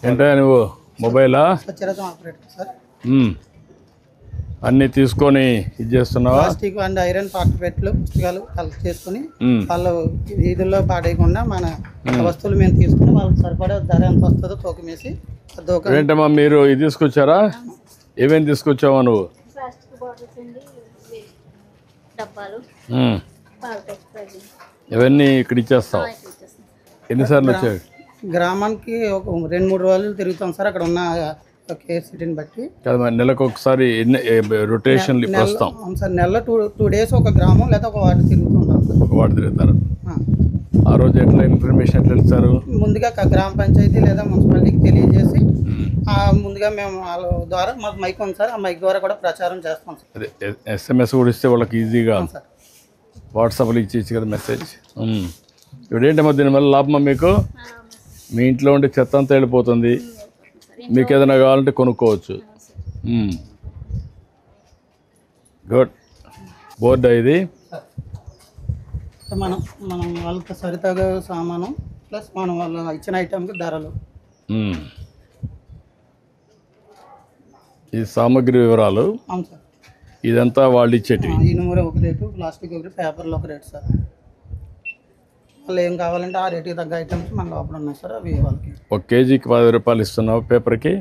ఏంటా నువ్వు మొబైలా స్వచ్ఛరథం operator sir. అన్నీ తీసుకొని ఇది చేస్తున్నావా? ప్లాస్టిక్ అండ్ ఐరన్ పాత్రపెట్లు పుస్తకాలు కలెక్ట్ చేసుకుని వాళ్ళు వీధుల్లో పాడేయకుండా మన వస్తువులు మేము తీసుకుని వాళ్ళకి సరిపడా ధర ఎంత వస్తుందో తూకం వేసి ఏంటమ్మా మీరు ఇది తీసుకొచ్చారా? ఏమేమి తీసుకొచ్చావా నువ్వు? ఇవన్నీ ఇక్కడ ఇచ్చేస్తావు. ఎన్నిసార్లు వచ్చాయి? గ్రామానికి ఒక 2-3 రోజులు తిరుగుతాం సార్. అక్కడ ఉన్న కేసీటీని బట్టి నెలకు ఒకసారి రొటేషన్ వస్తాం సార్. నెలలో 2 డేస్ ఒక గ్రామం లేదా ఒక వార్డు తిరుగుతుంటాం సార్. ఒక వార్డు తిరుగుతారు. ఆ రోజు ఎట్లా ఇన్ఫర్మేషన్ ఎట్లా ఇస్తారు? ముందుగా గ్రామ పంచాయతీ లేదా మున్సిపాలిటీకి తెలియజేసి ముందుగా మేము వాళ్ళ ద్వారా మాకు మైక్ ఉంది సార్. ఆ మైక్ ద్వారా కూడా ప్రచారం చేస్తాం సార్. అదే SMS కూడా ఇస్తే వాళ్ళకి ఈజీగా వాట్సాప్లో ఇచ్చేసి కదా మెసేజ్. ఇప్పుడు ఏంటమ్మా దీనివల్ల లాభమా మీకు? మీ ఇంట్లో ఉండే చెత్త అంతా వెళ్ళిపోతుంది. మీకు ఏదైనా కావాలంటే కొనుక్కోవచ్చు. గుడ్. బోర్డు ఇది మనం వాళ్ళకి సరితగా సామాను ప్లస్ మనం వాళ్ళు ఇచ్చిన ఐటమ్కి ధరలు. ఈ సామాగ్రి వివరాలు. అవును సార్. ఇదంతా వాళ్ళు ఇచ్చేటివి. ఇనుమురు ఒక రేటు, ప్లాస్టిక్ ఒక రేటు, పేపర్లు ఒక రేటు సార్. వాళ్ళు ఏం కావాలంటే ఆ రేటుకి తగ్గ ఐటమ్స్ మన లోపల ఉన్నాయి సార్. అవి వాళ్ళకి 1 కేజీకి 10 రూపాయలు ఇస్తున్నావు పేపర్కి.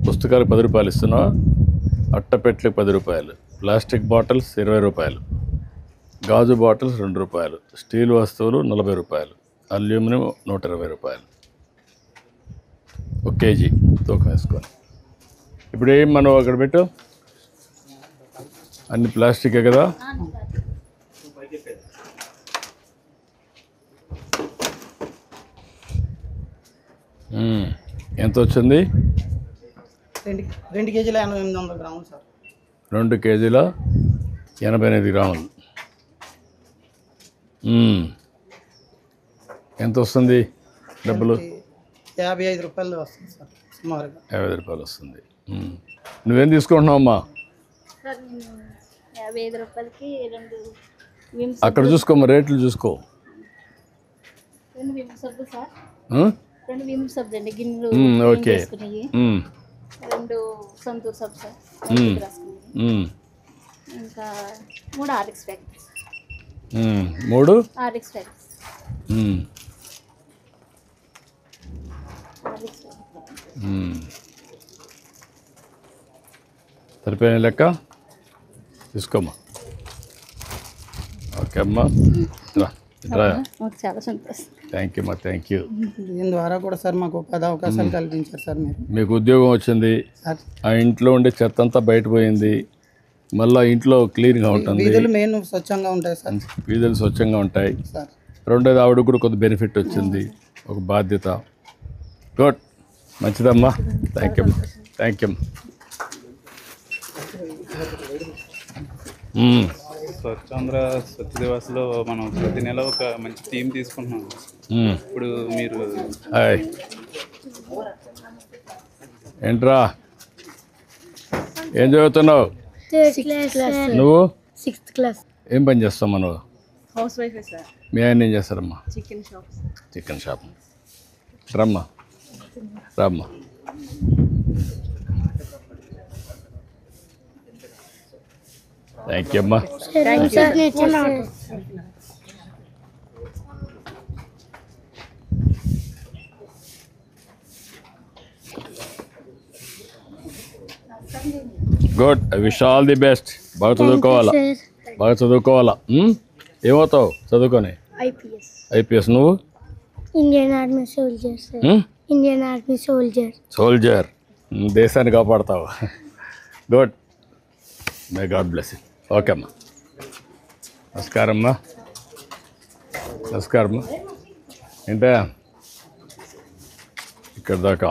పుస్తకాలకు 10 రూపాయలు ఇస్తున్నావు. అట్టపెట్లకు 10 రూపాయలు. ప్లాస్టిక్ బాటిల్స్ 20 రూపాయలు. గాజు బాటిల్స్ 2 రూపాయలు. స్టీల్ వస్తువులు 40 రూపాయలు. అల్యూమినియం 120 రూపాయలు. 1 కేజీ తూకం వేసుకొని. ఇప్పుడు ఏం మనం అక్కడ పెట్టు. అన్ని ప్లాస్టికే కదా? ఎంత వచ్చింది? 2 కేజీల 800 గ్రాములు సార్. 2 కేజీల 88 గ్రాములు. ఎంత వస్తుంది డబ్బులు? 55 రూపాయలు వస్తుంది సార్ సుమారుగా. 55 రూపాయలు వస్తుంది. నువ్వేం తీసుకుంటున్నావమ్మా? 55 రూపాయలకి 2 అక్కడ చూసుకోమ్మా, రేట్లు చూసుకో. 2 విమ్ సబ్బులు సార్. 2 విమ్ సబ్బులు అండి, గిన్నెలు ఓకే. 2 సంతూర్ సబ్బు సార్. ఇంకా 3 ఆర్ఎక్స్ ప్యాకెట్స్. 3 RX packets. సరిపోయిన లెక్క తీసుకోమ్మా. ఓకే అమ్మా, చాలా సంతోషం. థ్యాంక్ యూ అమ్మా, థ్యాంక్ యూ. దీని ద్వారా కూడా సార్ మాకు 10 అవకాశాలు కల్పించారు సార్. మీకు ఉద్యోగం వచ్చింది. ఆ ఇంట్లో ఉండే చెత్త అంతా బయటపోయింది. మళ్ళీ ఇంట్లో క్లీన్గా ఉంటుంది. వీధులు మెయిన్ స్వచ్ఛంగా ఉంటాయి సార్. వీధులు స్వచ్ఛంగా ఉంటాయి సార్. రెండోది ఆవిడకు కూడా కొద్ది బెనిఫిట్ వచ్చింది, ఒక బాధ్యత. గుడ్, మంచిదమ్మా. Thank you, thank you. Swachhandhra Swachh దివాస్లో మనం ప్రతి నెల ఒక మంచి థీమ్ తీసుకుంటున్నాం. ఇప్పుడు మీరు ఏంట్రా ఏం చదువుతున్నావు? నువ్వు 6th క్లాస్. ఏం పని చేస్తావు నువ్వు? House wife sir. మీ ఆయన ఏం చేస్తారమ్మా? Chicken shop. రమ్మా, రమ్మా. థ్యాంక్ యూ అమ్మా. Good, I wish all the best. బాగా చదువుకోవాలా, బాగా చదువుకోవాలా. ఏమవుతావు చదువుకొని? ఐపీఎస్. నువ్వు? Indian army soldier sir. Indian army soldier. దేశాన్ని కాపాడతావు. Good, may God bless you. Okay అమ్మా, నమస్కారం అమ్మా. నమస్కారం అమ్మా. ఏంటా ఇక్కడ దాకా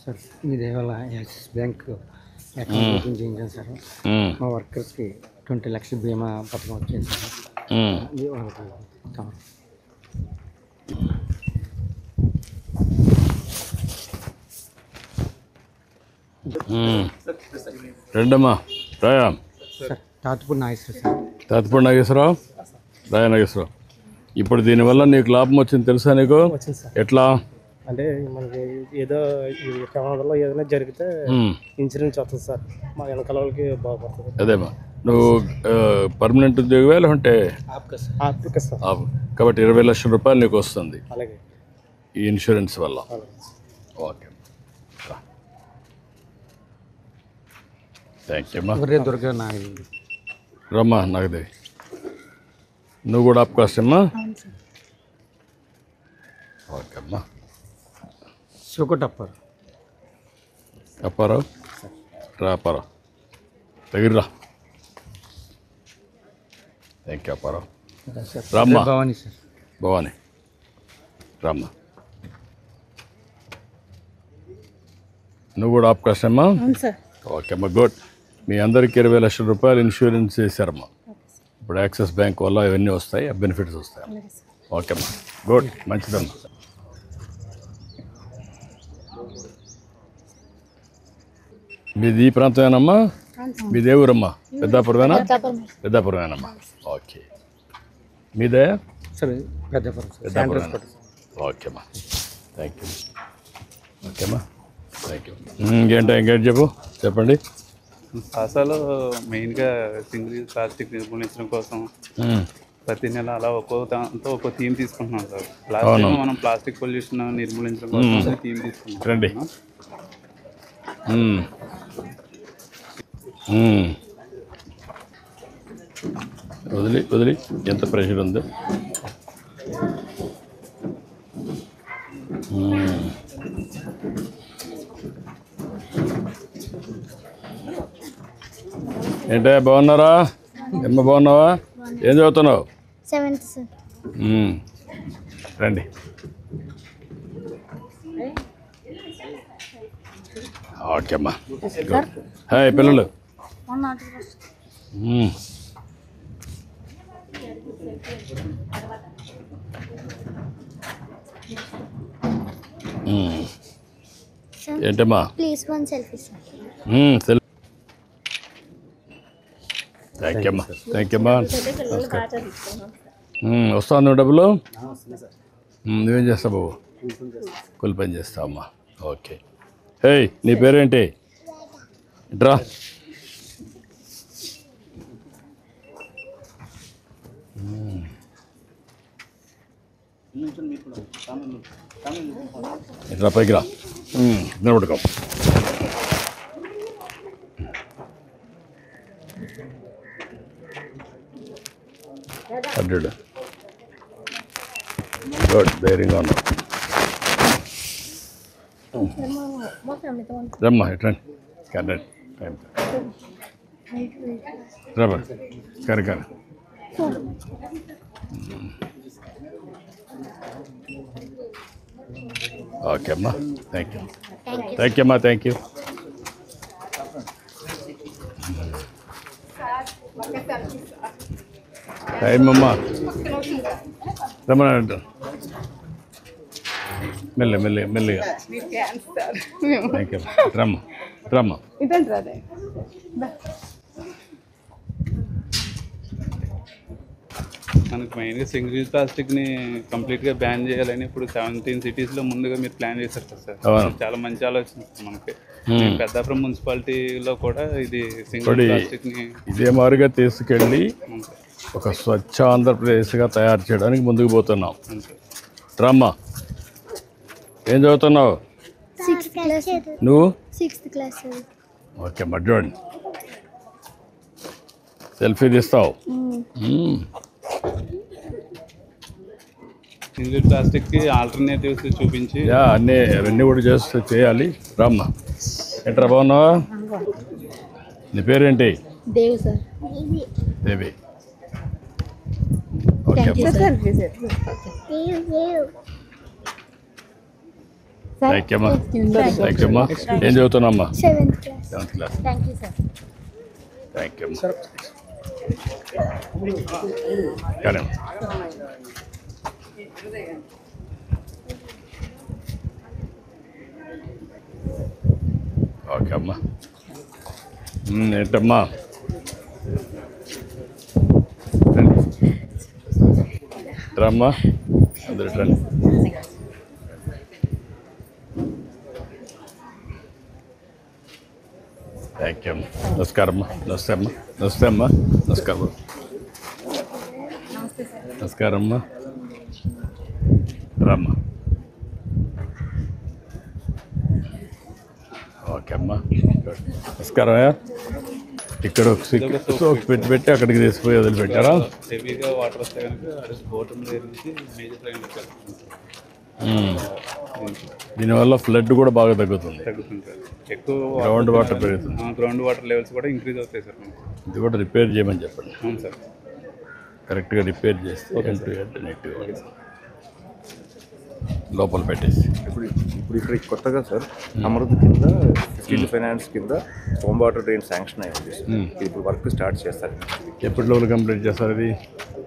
సార్? మీ దేవాల యాక్సిస్ బ్యాంక్ అకౌంట్ ఓపెన్ చేయించాను సార్. మా వర్కర్స్కి 20 లక్షల బీమా పథకం వచ్చింది సార్. రెండమ్మా. రాయా సార్. తాతపూడి నాగేశ్వర సార్. తాతపూడి నాగేశ్వరరావు, రాయా నాగేశ్వరరావు. ఇప్పుడు దీనివల్ల నీకు లాభం వచ్చింది తెలుసా నీకు? ఎట్లా? అంటే మనకి ఏదో ఈ ప్రమాదంలో ఏదైనా జరిగితే ఇన్సూరెన్స్ వస్తుంది సార్ మా వెనకాల వాళ్ళకి బాగుపడుతుంది. అదేమ్మా, నువ్వు పర్మనెంట్ ఉద్యోగమే లేకుంటే ఆర్థిక సార్ కాబట్టి 20 లక్షల రూపాయలు నీకు వస్తుంది అలాగే ఈ ఇన్సూరెన్స్ వల్ల. ఓకే, థ్యాంక్ యూ అమ్మా. ఒరే దుర్గా నాయుడు రమ్మా నాగదేవి, నువ్వు కూడా ఆపుకోవచ్చమ్మా. ఓకే అమ్మా. సుకుటప్పర్ అప్పారావు రా, అప్పారావు దగ్గర. Thank you Apparao. రామ్మా భవానీ సార్. భవానీ రామ్మా, నువ్వు కూడా ఆపుకోవచ్చమ్మా. అవును సార్. ఓకే అమ్మా, గుడ్. మీ అందరికీ 20 లక్షల రూపాయలు ఇన్సూరెన్స్ చేశారమ్మా. ఇప్పుడు యాక్సిస్ బ్యాంక్ వల్ల ఇవన్నీ వస్తాయి, ఆ బెనిఫిట్స్ వస్తాయి. ఓకే అమ్మా, గుడ్, మంచిదమ్మా. మీది ఈ ప్రాంతమేనమ్మా? మీది ఏ ఊరమ్మా? పెద్దాపురమేనా? పెద్దాపురమేనమ్మా. ఓకే, మీదే సరే పెద్దపురం సార్. పెద్దాపురమేనా? ఓకే అమ్మా, థ్యాంక్ యూ. ఓకే అమ్మా, థ్యాంక్ యూ. ఇంకేంటి చెప్పండి. సాసాలో మెయిన్గా సింగిల్ యూజ్ ప్లాస్టిక్ నిర్మూలించడం కోసం ప్రతి నెల అలా ఒక్కో థీమ్ తీసుకుంటున్నాం సార్. లాస్ట్ మనం ప్లాస్టిక్ పొల్యూషన్ నిర్మూలించడం కోసం థీమ్ తీసుకుంటున్నాం. రండి. వదిలి ఎంత ప్రెషర్ ఉందో. ఏంటే బాగున్నారా? ఏమ్మా బాగున్నావా? ఏం చదువుతున్నావు? 7th sir. రండి. ఓకే అమ్మా. హాయ్ పిల్లలు. ఏంటమ్మా? Please 1 selfie sir. Thank you అమ్మా, థ్యాంక్ యూ అమ్మా. వస్తావు నువ్వు డబ్బులు? నువ్వేం చేస్తావు బాబు? కూలి పని చేస్తావు అమ్మా. ఓకే. హే, నీ పేరేంటి? డ్రా. ఇట్లా పైకి రా, నిలబడుకో. అడ్డు గుడ్, ధైర్యంగా ఉన్నావు. రమ్మా ఇట్రండి. కరెక్ట్ టైం రమ్మా. కరెక్ట్. ఓకే అమ్మా, థ్యాంక్ యూ. థ్యాంక్ యూ అమ్మా, థ్యాంక్ యూ. టైం అమ్మా, రమ్మా. మెల్లిగా. Thank you. రమ్మా. మనకు మెయిన్గా సింగిల్ యూజ్ ప్లాస్టిక్ని కంప్లీట్గా బ్యాన్ చేయాలని ఇప్పుడు 17 సిటీస్లో ముందుగా మీరు ప్లాన్ చేశారు కదా సార్. చాలా మంచి ఆలోచన మనకి. పెద్దాపురం మున్సిపాలిటీలో కూడా ఇది సింగిల్ ప్లాస్టిక్ని ఇదే మారుగా తీసుకెళ్ళి ఒక స్వచ్ఛ ఆంధ్రప్రదేశ్గా తయారు చేయడానికి ముందుకు పోతున్నాం. రామ్మా, ఏం చదువుతున్నావు? 6th class. నువ్వు? 6th class. ఓకే అమ్మా, చూడండి. సెల్ఫీ తీస్తావు? సింగిల్ ప్లాస్టిక్కి ఆల్టర్నేటివ్స్ చూపించి అవన్నీ కూడా చేయాలి. రామ్మా. ఏంట్రా బాగున్నావా? నీ పేరేంటి? దేవు సార్. దేవి. ఓకే అమ్మా, థ్యాంక్ యూ అమ్మా. థ్యాంక్ యూ అమ్మా. ఏం చదువుతున్నామ్మా? 7th class. 7th class. Thank you sir. Thank you అమ్మా. కానీ ఓకే అమ్మా. ఏంటమ్మా? రమ్మా, అందరు రండి. Thank you. నమస్కారం అమ్మా. నమస్తే అమ్మా. నమస్తే అమ్మా. నమస్కారం. నమస్కారం అమ్మా. రామ్మా. ఓకే అమ్మా. నమస్కారం. ఇక్కడ ఒక పెట్టి అక్కడికి తీసిపోయి వదిలిపెట్టారా? హెవీగా వాటర్ వస్తే కనుక బోటం నుంచి మేజర్ ట్రైన్ దీనివల్ల ఫ్లడ్ కూడా బాగా తగ్గుతుంది. తగ్గుతుంటారు. ఎక్కువ గ్రౌండ్ వాటర్ పెరుగుతుంది. గ్రౌండ్ వాటర్ లెవెల్స్ కూడా ఇంక్రీజ్ అవుతాయి సార్. ఇది కూడా రిపేర్ చేయమని చెప్పండి. అవును సార్. కరెక్ట్గా రిపేర్ చేస్తే నెట్గా లోపల పెట్టేసి. ఇప్పుడు ఇక్కడ కొత్తగా సార్ అమృత్ కింద స్టీల్ ఫైనాన్స్ కింద హోమ్ వాటర్ డ్రైన్ శాంక్షన్ అయ్యింది. ఇప్పుడు వర్క్ స్టార్ట్ చేస్తారు. ఎప్పటిలో కంప్లీట్ చేస్తారు? ఇది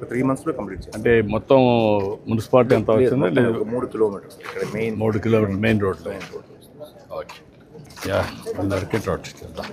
3 monthsలో కంప్లీట్ చేస్తారు. అంటే మొత్తం మున్సిపాలిటీ ఎంత అవుతుందో లేదు? 3 kilometers ఇక్కడ మెయిన్ 3 కిలోమీటర్లు మెయిన్ రోడ్లో. ఓకే. యా అందరికీ రోడ్ చేద్దాం.